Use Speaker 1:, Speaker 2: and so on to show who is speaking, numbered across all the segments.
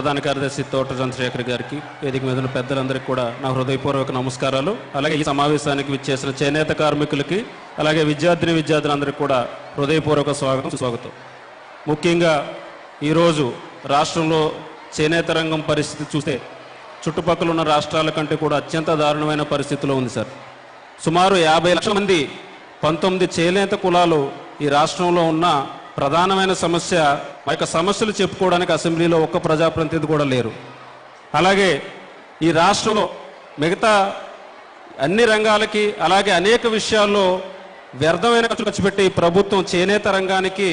Speaker 1: ప్రధాన కార్యదర్శి తోట చంద్రశేఖర్ గారికి, వేదిక మీద ఉన్న పెద్దలందరికీ కూడా నా హృదయపూర్వక నమస్కారాలు. అలాగే ఈ సమావేశానికి విచ్చేసిన చేనేత కార్మికులకి, అలాగే విద్యార్థులందరికీ కూడా హృదయపూర్వక స్వాగతం. ముఖ్యంగా ఈరోజు రాష్ట్రంలో చేనేత రంగం పరిస్థితి చూస్తే చుట్టుపక్కల ఉన్న రాష్ట్రాల కంటే కూడా అత్యంత దారుణమైన పరిస్థితిలో ఉంది సార్. సుమారు 50 లక్షల మంది 19 చేనేత కులాలు ఈ రాష్ట్రంలో ఉన్న ప్రధానమైన సమస్య. ఆ యొక్క సమస్యలు చెప్పుకోవడానికి అసెంబ్లీలో ఒక్క ప్రజాప్రతినిధి కూడా లేరు. అలాగే ఈ రాష్ట్రంలో మిగతా అన్ని రంగాలకి, అలాగే అనేక విషయాల్లో వ్యర్థమైన ఖర్చు పెట్టి ఈ ప్రభుత్వం చేనేత రంగానికి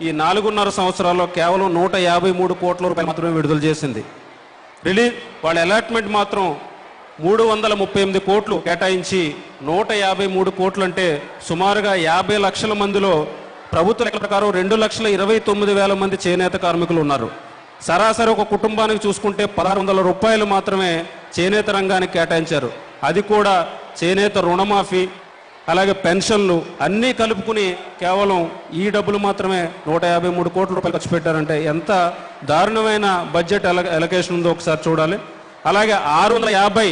Speaker 1: ఈ 4.5 సంవత్సరాల్లో కేవలం 153 కోట్ల రూపాయలు మాత్రమే విడుదల చేసింది. వాళ్ళ అలాట్మెంట్ మాత్రం 338 కోట్లు కేటాయించి 153 కోట్లు అంటే సుమారుగా 50 లక్షల మందిలో ప్రభుత్వ లెక్కల ప్రకారం 2,29,000 మంది చేనేత కార్మికులు ఉన్నారు. సరాసరి ఒక కుటుంబానికి చూసుకుంటే 1,600 రూపాయలు మాత్రమే చేనేత రంగానికి కేటాయించారు. అది కూడా చేనేత రుణమాఫీ, అలాగే పెన్షన్లు అన్నీ కలుపుకుని కేవలం ఈ డబ్బులు మాత్రమే 153 కోట్ల రూపాయలు ఖర్చు పెట్టారంటే ఎంత దారుణమైన బడ్జెట్ ఎలకేషన్ ఉందో ఒకసారి చూడాలి. అలాగే 650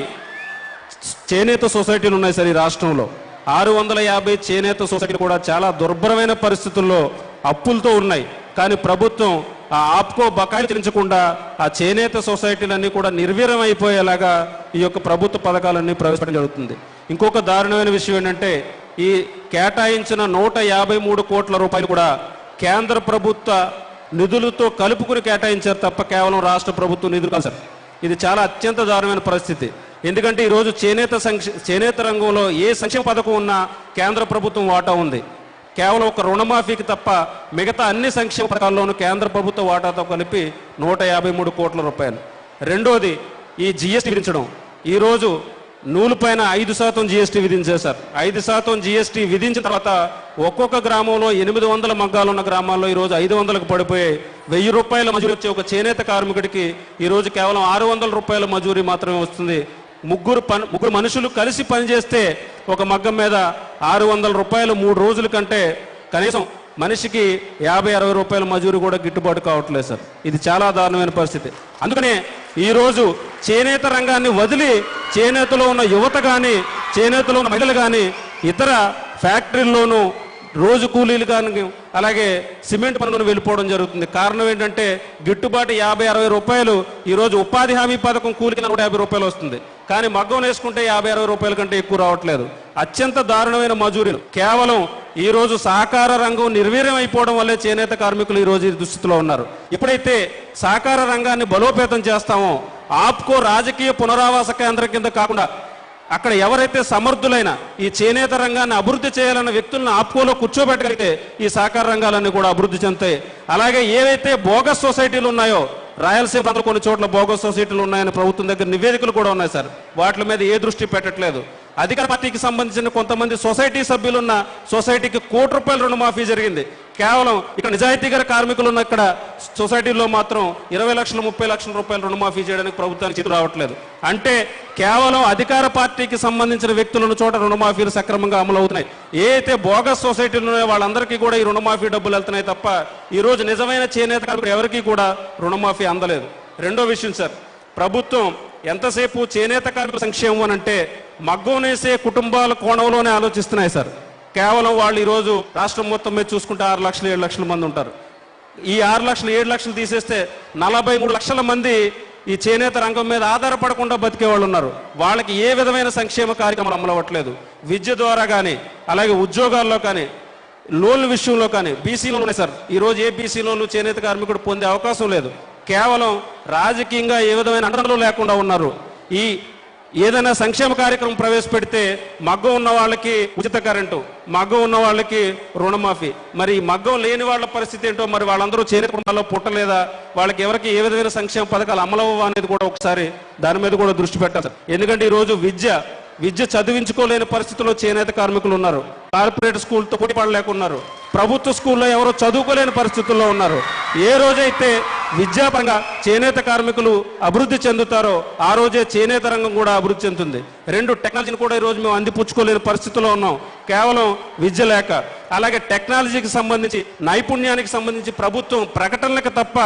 Speaker 1: చేనేత సొసైటీలు ఉన్నాయి సార్ ఈ రాష్ట్రంలో. 650 చేనేత సొసైటీలు కూడా చాలా దుర్భరమైన పరిస్థితుల్లో అప్పులతో ఉన్నాయి. కానీ ప్రభుత్వం ఆ ఆప్కో బకాయిలు చెల్లించకుండా ఆ చేనేత సొసైటీలన్నీ కూడా నిర్వీర్యం అయిపోయేలాగా ఈ యొక్క ప్రభుత్వ పథకాలన్నీ ప్రవేశపెట్టడం జరుగుతుంది. ఇంకొక దారుణమైన విషయం ఏంటంటే, ఈ కేటాయించిన 153 కోట్ల రూపాయలు కూడా కేంద్ర ప్రభుత్వ నిధులతో కలుపుకుని కేటాయించారు తప్ప కేవలం రాష్ట్ర ప్రభుత్వ నిధులు కాదు సార్. ఇది చాలా అత్యంత దారుణమైన పరిస్థితి. ఎందుకంటే ఈరోజు చేనేత రంగంలో ఏ సంక్షేమ పథకం ఉన్నా కేంద్ర ప్రభుత్వం వాటా ఉంది. కేవలం ఒక రుణమాఫీకి తప్ప మిగతా అన్ని సంక్షేమ పథకాల్లోనూ కేంద్ర ప్రభుత్వ వాటాతో కలిపి 153 కోట్ల రూపాయలు. రెండోది ఈ జిఎస్టీ విధించడం. ఈరోజు నూలు పైన 5% జిఎస్టీ విధించేశారు. 5% జిఎస్టీ విధించిన తర్వాత ఒక్కొక్క గ్రామంలో 800 మగ్గాలు ఉన్న గ్రామాల్లో ఈరోజు 500కు పడిపోయాయి. 1000 రూపాయల మజూరీ వచ్చే ఒక చేనేత కార్మికుడికి ఈరోజు కేవలం 600 రూపాయల మజూరీ మాత్రమే వస్తుంది. ముగ్గురు మనుషులు కలిసి పనిచేస్తే ఒక మగ్గం మీద 600 రూపాయలు 3 రోజుల కంటే కనీసం మనిషికి 50-60 రూపాయల మజూరీ కూడా గిట్టుబాటు కావట్లేదు సార్. ఇది చాలా దారుణమైన పరిస్థితి. అందుకనే ఈరోజు చేనేత రంగాన్ని వదిలి చేనేతలో ఉన్న యువత కానీ, చేనేతలో ఉన్న మహిళలు కానీ ఇతర ఫ్యాక్టరీల్లోనూ రోజు కూలీలు కానీ, అలాగే సిమెంట్ పనులను వెళ్ళిపోవడం జరుగుతుంది. కారణం ఏంటంటే గిట్టుబాటు 50-60 రూపాయలు ఈరోజు ఉపాధి హామీ పథకం కూలికి 150 రూపాయలు వస్తుంది. కానీ మగ్గం వేసుకుంటే 50-60 రూపాయల కంటే ఎక్కువ రావట్లేదు. అత్యంత దారుణమైన మజూరీలు. కేవలం ఈరోజు సహకార రంగం నిర్వీర్యం అయిపోవడం వల్లే చేనేత కార్మికులు ఈరోజు ఈ దుస్థితిలో ఉన్నారు. ఎప్పుడైతే సహకార రంగాన్ని బలోపేతం చేస్తామో, ఆప్కో రాజకీయ పునరావాస కేంద్రం కింద కాకుండా అక్కడ ఎవరైతే సమర్థులైన ఈ చేనేత రంగాన్ని అభివృద్ధి చేయాలన్న వ్యక్తులను ఆప్కోలో కూర్చోబెట్టగలిగితే ఈ సహకార రంగాలన్నీ కూడా అభివృద్ధి చెందుతాయి. అలాగే ఏవైతే బోగస్ సొసైటీలు ఉన్నాయో, రాయలసీమ కొన్ని చోట్ల బోగస్ సొసైటీలు ఉన్నాయని ప్రభుత్వం దగ్గర నివేదికలు కూడా ఉన్నాయి సార్. వాటి మీద ఏ దృష్టి పెట్టట్లేదు. అధికార పార్టీకి సంబంధించిన కొంతమంది సొసైటీ సభ్యులున్న సొసైటీకి 1 కోటి రూపాయల రుణమాఫీ జరిగింది. కేవలం ఇక్కడ నిజాయితీ గల కార్మికులు ఉన్న ఇక్కడ సొసైటీలో మాత్రం 20 లక్షలు 30 లక్షల రూపాయలు రుణమాఫీ చేయడానికి ప్రభుత్వానికి చేతులు రావట్లేదు. అంటే కేవలం అధికార పార్టీకి సంబంధించిన వ్యక్తులను చోట రుణమాఫీలు సక్రమంగా అమలు అవుతున్నాయి. ఏ అయితే బోగస్ సొసైటీలు ఉన్నాయో వాళ్ళందరికీ కూడా ఈ రుణమాఫీ డబ్బులు వెళ్తున్నాయి తప్ప ఈరోజు నిజమైన చేనేత కార్మికులు ఎవరికీ కూడా రుణమాఫీ అందలేదు. రెండో విషయం సార్, ప్రభుత్వం ఎంతసేపు చేనేత కార్మికుల సంక్షేమం అని అంటే మగ్గం నేసే కుటుంబాల కోణంలోనే ఆలోచిస్తున్నాయి సార్. కేవలం వాళ్ళు ఈరోజు రాష్ట్రం మొత్తం మీద చూసుకుంటే 6 లక్షలు 7 లక్షల మంది ఉంటారు. ఈ 6 లక్షలు 7 లక్షలు తీసేస్తే 43 లక్షల మంది ఈ చేనేత రంగం మీద ఆధారపడకుండా బతికే వాళ్ళు ఉన్నారు. వాళ్ళకి ఏ విధమైన సంక్షేమ కార్యక్రమాలు అమలవ్వట్లేదు. విద్య ద్వారా కానీ, అలాగే ఉద్యోగాల్లో కానీ, లోన్ల విషయంలో కానీ బీసీ లోన్లు ఉన్నాయి సార్. ఈరోజు ఏ బీసీ లోన్లు చేనేత కార్మికుడు పొందే అవకాశం లేదు. కేవలం రాజకీయంగా ఏ విధమైన అండలు లేకుండా ఉన్నారు. ఈ ఏదైనా సంక్షేమ కార్యక్రమం ప్రవేశపెడితే మగ్గం ఉన్న వాళ్ళకి ఉచిత కరెంటు, మగ్గం ఉన్న వాళ్ళకి రుణమాఫీ. మరి మగ్గం లేని వాళ్ళ పరిస్థితి ఏంటో, మరి వాళ్ళందరూ చేనేత కుటుంబాల్లో పుట్టలేదా, వాళ్ళకి ఎవరికి ఏ విధమైన సంక్షేమ పథకాలు అమలవ్వ అనేది కూడా ఒకసారి దాని మీద కూడా దృష్టి పెట్టాలి. ఎందుకంటే ఈరోజు విద్య చదివించుకోలేని పరిస్థితుల్లో చేనేత కార్మికులు ఉన్నారు. కార్పొరేట్ స్కూల్తో పోటీ పడలేకున్నారు. ప్రభుత్వ స్కూల్లో ఎవరో చదువుకోలేని పరిస్థితుల్లో ఉన్నారు. ఏ రోజైతే విద్యాపరంగా చేనేత కార్మికులు అభివృద్ధి చెందుతారో ఆ రోజే చేనేత రంగం కూడా అభివృద్ధి చెందుతుంది. రెండు, టెక్నాలజీని కూడా ఈరోజు మేము అందిపుచ్చుకోలేని పరిస్థితిలో ఉన్నాం, కేవలం విద్య లేక. అలాగే టెక్నాలజీకి సంబంధించి, నైపుణ్యానికి సంబంధించి ప్రభుత్వం ప్రకటనలకు తప్ప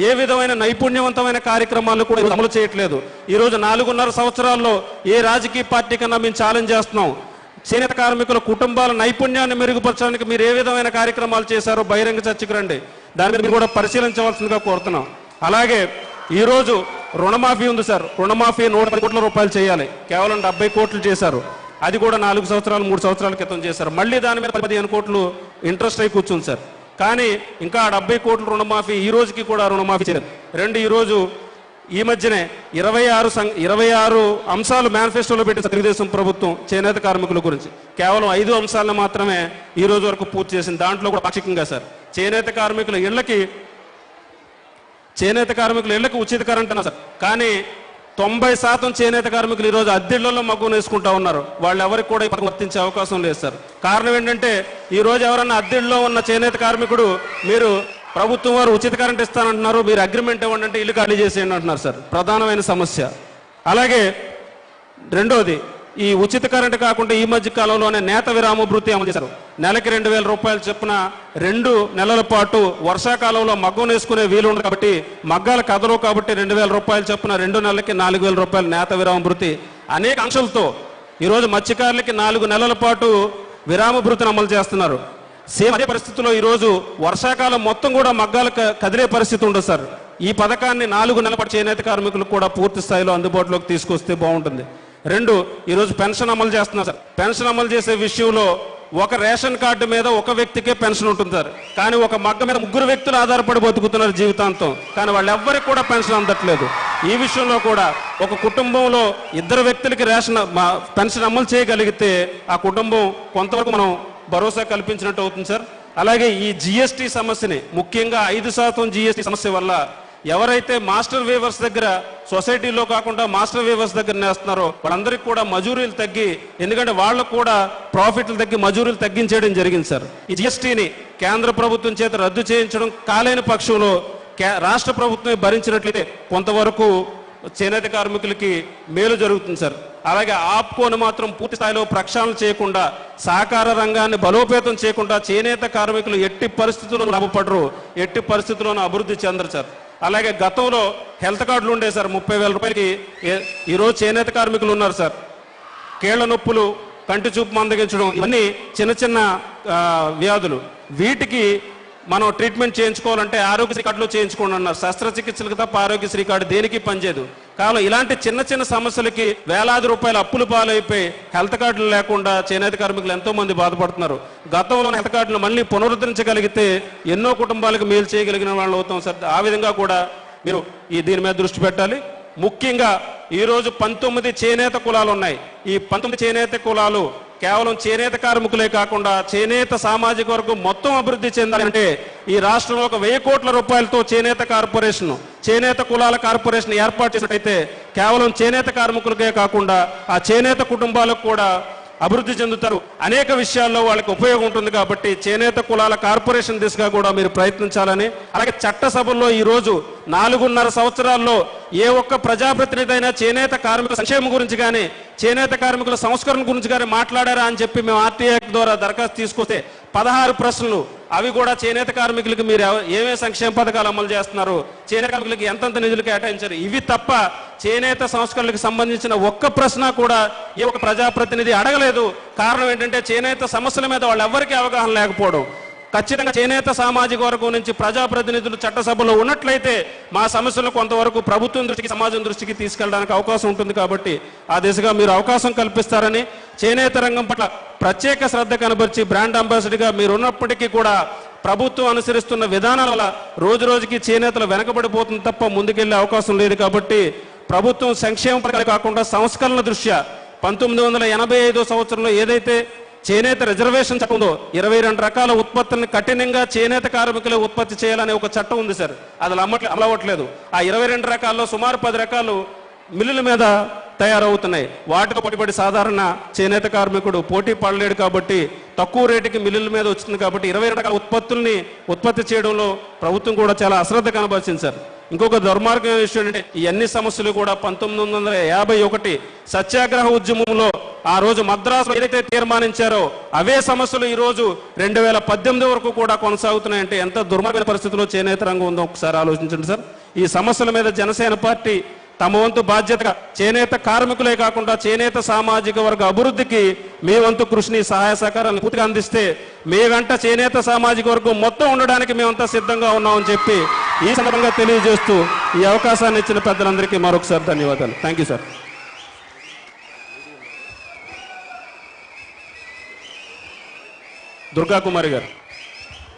Speaker 1: ఏ విధమైన నైపుణ్యవంతమైన కార్యక్రమాలు కూడా అమలు చేయట్లేదు. ఈరోజు 4.5 సంవత్సరాల్లో ఏ రాజకీయ పార్టీ కన్నా మేము ఛాలెంజ్ చేస్తున్నాం. చేనేత కార్మికుల కుటుంబాల నైపుణ్యాన్ని మెరుగుపరచడానికి మీరు ఏ విధమైన కార్యక్రమాలు చేశారో బహిరంగ చర్చకు రండి, దాని మీద మీరు కూడా పరిశీలించవలసిందిగా కోరుతున్నాం. అలాగే ఈరోజు రుణమాఫీ ఉంది సార్. రుణమాఫీ 110 కోట్ల రూపాయలు చేయాలి, కేవలం 70 కోట్లు చేశారు. అది కూడా 4 సంవత్సరాలు 3 సంవత్సరాల క్రితం చేశారు. మళ్ళీ దాని మీద 15 కోట్లు ఇంట్రెస్ట్ అయి కూర్చుంది సార్. కానీ ఇంకా 70 కోట్ల రుణమాఫీ ఈ రోజుకి కూడా రుణమాఫీ చేయలేదు. రెండు, ఈరోజు ఈ మధ్యనే 26 అంశాలు మేనిఫెస్టోలో పెట్టిన తెలుగుదేశం ప్రభుత్వం చేనేత కార్మికుల గురించి కేవలం 5 అంశాలను మాత్రమే ఈ రోజు వరకు పూర్తి చేసింది. దాంట్లో కూడా పాక్షికంగా సార్ చేనేత కార్మికుల ఇళ్లకి ఉచిత కరెంట్ అన్నారు సార్. కానీ 90% చేనేత కార్మికులు ఈరోజు అద్దెళ్లలో మగ్గు వేసుకుంటా ఉన్నారు. వాళ్ళు ఎవరికి కూడా వర్తించే అవకాశం లేదు సార్. కారణం ఏంటంటే ఈరోజు ఎవరన్నా అద్దెల్లో ఉన్న చేనేత కార్మికుడు, మీరు ప్రభుత్వం వారు ఉచిత కరెంట్ ఇస్తానంటున్నారు, మీరు అగ్రిమెంట్ ఇవ్వండి అంటే ఇల్లు ఖాళీ చేసేయండి అంటున్నారు సార్. ప్రధానమైన సమస్య. అలాగే రెండోది, ఈ ఉచిత కరెంట్ కాకుండా ఈ మధ్య కాలంలోనే నేత విరామ భృతి అమలు చేశారు. నెలకి 2,000 రూపాయలు చొప్పున 2 నెలల పాటు వర్షాకాలంలో మగ్గం వేసుకునే వీలు ఉంది కాబట్టి, మగ్గాల కదలవు కాబట్టి 2,000 రూపాయలు చొప్పున 2 నెలలకి 4,000 రూపాయలు నేత విరామ భృతి. అనేక అంశాలతో ఈరోజు మత్స్యకారులకి 4 నెలల పాటు విరామ భృతిని అమలు చేస్తున్నారు. సేమ్ అదే పరిస్థితిలో ఈరోజు వర్షాకాలం మొత్తం కూడా మగ్గాలు కదిలే పరిస్థితి ఉండదు సార్. ఈ పథకాన్ని 4 నెలల పాటు చేనేత కార్మికులకు కూడా పూర్తి స్థాయిలో అందుబాటులోకి తీసుకొస్తే బాగుంటుంది. రెండు, ఈరోజు పెన్షన్ అమలు చేస్తున్నారు సార్. పెన్షన్ అమలు చేసే విషయంలో ఒక రేషన్ కార్డు మీద ఒక వ్యక్తికే పెన్షన్ ఉంటుంది సార్. కానీ ఒక మగ్గ మీద 3 వ్యక్తులు ఆధారపడి బతుకుతున్నారు జీవితాంతం. కానీ వాళ్ళు ఎవ్వరికి కూడా పెన్షన్ అందట్లేదు. ఈ విషయంలో కూడా ఒక కుటుంబంలో 2 వ్యక్తులకి పెన్షన్ అమలు చేయగలిగితే ఆ కుటుంబం కొంతవరకు మనం భరోసా కల్పించినట్టు అవుతుంది సార్. అలాగే ఈ జిఎస్టీ సమస్యని, ముఖ్యంగా 5% జిఎస్టీ సమస్య వల్ల ఎవరైతే మాస్టర్ వీవర్స్ దగ్గర, సొసైటీలో కాకుండా మాస్టర్ వీవర్స్ దగ్గర నేస్తున్నారో వాళ్ళందరికీ కూడా మజూరీలు తగ్గి, ఎందుకంటే వాళ్ళకు కూడా ప్రాఫిట్లు తగ్గి మజూరీలు తగ్గించేయడం జరిగింది సార్. ఈ జిఎస్టీని కేంద్ర ప్రభుత్వం చేత రద్దు చేయించడం కాలేని పక్షంలో రాష్ట్ర ప్రభుత్వమే భరించినట్లయితే కొంతవరకు చేనేత కార్మికులకి మేలు జరుగుతుంది సార్. అలాగే ఆప్కోను మాత్రం పూర్తి స్థాయిలో ప్రక్షాళన చేయకుండా, సహకార రంగాన్ని బలోపేతం చేయకుండా చేనేత కార్మికులు ఎట్టి పరిస్థితుల్లో లాభపడరు, ఎట్టి పరిస్థితుల్లోనూ అభివృద్ధి చెందరు సార్. అలాగే గతంలో హెల్త్ కార్డులు ఉండే సార్, 30,000 రూపాయలకి. ఈరోజు చేనేత కార్మికులు ఉన్నారు సార్. కీళ్ల నొప్పులు, కంటి చూపు మందగించడం, ఇవన్నీ చిన్న చిన్న వ్యాధులు. వీటికి మనం ట్రీట్మెంట్ చేయించుకోవాలంటే ఆరోగ్యశ్రీ కార్డులో చేయించుకోండి అన్నారు. శస్త్రచికిత్సలకు తప్ప ఆరోగ్యశ్రీ కార్డు దేనికి పనిచేయదు. కావాలి ఇలాంటి చిన్న చిన్న సమస్యలకి వేలాది రూపాయల అప్పులు పాలైపోయి హెల్త్ కార్డులు లేకుండా చేనేత కార్మికులు ఎంతో మంది బాధపడుతున్నారు. గతంలో హెల్త్ కార్డులు మళ్ళీ పునరుద్ధరించగలిగితే ఎన్నో కుటుంబాలకు మేలు చేయగలిగిన వాళ్ళు అవుతాం సార్. ఆ విధంగా కూడా మీరు దీని మీద దృష్టి పెట్టాలి. ముఖ్యంగా ఈరోజు 19 చేనేత కులాలు ఉన్నాయి. ఈ 19 చేనేత కులాలు కేవలం చేనేత కార్మికులే కాకుండా చేనేత సామాజిక వర్గం మొత్తం అభివృద్ధి చెందాలంటే ఈ రాష్ట్రంలో 1,000 కోట్ల రూపాయలతో చేనేత కులాల కార్పొరేషన్ ఏర్పాటు చేసినట్టయితే కేవలం చేనేత కార్మికులకే కాకుండా ఆ చేనేత కుటుంబాలకు కూడా అభివృద్ధి చెందుతారు. అనేక విషయాల్లో వాళ్ళకి ఉపయోగం ఉంటుంది. కాబట్టి చేనేత కులాల కార్పొరేషన్ దిశగా కూడా మీరు ప్రయత్నించాలని, అలాగే చట్టసభల్లో ఈరోజు 4.5 సంవత్సరాల్లో ఏ ఒక్క ప్రజాప్రతినిధి అయినా చేనేత కార్మికుల సంక్షేమం గురించి కానీ చేనేత కార్మికుల సంస్కరణ గురించి కానీ మాట్లాడారా అని చెప్పి మేము ఆర్టీఐ ద్వారా దరఖాస్తు తీసుకొస్తే 16 ప్రశ్నలు, అవి కూడా చేనేత కార్మికులకి మీరు ఏమేమి సంక్షేమ పథకాలు అమలు చేస్తున్నారు, చేనేత కార్మికులకి ఎంతంత నిధులు కేటాయించారు, ఇవి తప్ప చేనేత సంస్కరణలకు సంబంధించిన ఒక్క ప్రశ్న కూడా ఏ ఒక్క ప్రజాప్రతినిధి అడగలేదు. కారణం ఏంటంటే చేనేత సమస్యల మీద వాళ్ళు ఎవరికీ అవగాహన లేకపోవడం. ఖచ్చితంగా చేనేత సామాజిక వర్గం నుంచి ప్రజాప్రతినిధులు చట్టసభలో ఉన్నట్లయితే మా సమస్యలను కొంతవరకు ప్రభుత్వం దృష్టికి, సమాజం దృష్టికి తీసుకెళ్ళడానికి అవకాశం ఉంటుంది. కాబట్టి ఆ దిశగా మీరు అవకాశం కల్పిస్తారని, చేనేత రంగం పట్ల ప్రత్యేక శ్రద్ధ కనబర్చి బ్రాండ్ అంబాసిడర్గా మీరు ఉన్నప్పటికీ కూడా ప్రభుత్వం అనుసరిస్తున్న విధానాల వల్ల రోజు రోజుకి చేనేతలు వెనకబడిపోతుంది తప్ప ముందుకెళ్లే అవకాశం లేదు. కాబట్టి ప్రభుత్వం సంక్షేమ పథకాలు కాకుండా సంస్కరణ దృష్ట్యా 1985 సంవత్సరంలో ఏదైతే చేనేత రిజర్వేషన్ చట్టం ఉందో 22 రకాల ఉత్పత్తులను కఠినంగా చేనేత కార్మికులు ఉత్పత్తి చేయాలనే ఒక చట్టం ఉంది సార్. అది అమలవట్లేదు. ఆ 22 రకాల్లో సుమారు 10 రకాలు మిల్లుల మీద తయారవుతున్నాయి. వాటితో పోటీపడి సాధారణ చేనేత కార్మికుడు పోటీ పడలేడు. కాబట్టి తక్కువ రేటుకి మిల్లుల మీద వచ్చింది కాబట్టి 20 రకాల ఉత్పత్తుల్ని ఉత్పత్తి చేయడంలో ప్రభుత్వం కూడా చాలా అశ్రద్ధ కనబరిచింది సార్. ఇంకొక దుర్మార్గమైన విషయం ఏంటంటే ఈ అన్ని సమస్యలు కూడా 1951 సత్యాగ్రహ ఉద్యమంలో ఆ రోజు మద్రాసులో ఏదైతే తీర్మానించారో అవే సమస్యలు ఈ రోజు 2018 వరకు కూడా కొనసాగుతున్నాయంటే ఎంత దుర్మార్గమైన పరిస్థితిలో చేనేత రంగం ఉందో ఒకసారి ఆలోచించండి సార్. ఈ సమస్యల మీద జనసేన పార్టీ తమ వంతు బాధ్యతగా చేనేత కార్మికులే కాకుండా చేనేత సామాజిక వర్గ అభివృద్ధికి మీ వంతు కృషిని సహాయ సహకారాలను పూర్తిగా అందిస్తే మీ వెంట చేనేత సామాజిక వర్గం మొత్తం ఉండడానికి మేమంతా సిద్ధంగా ఉన్నామని చెప్పి ఈ సందర్భంగా తెలియజేస్తూ ఈ అవకాశాన్ని ఇచ్చిన పెద్దలందరికీ మరొకసారి ధన్యవాదాలు. Thank you sir. Durga Kumari గారు.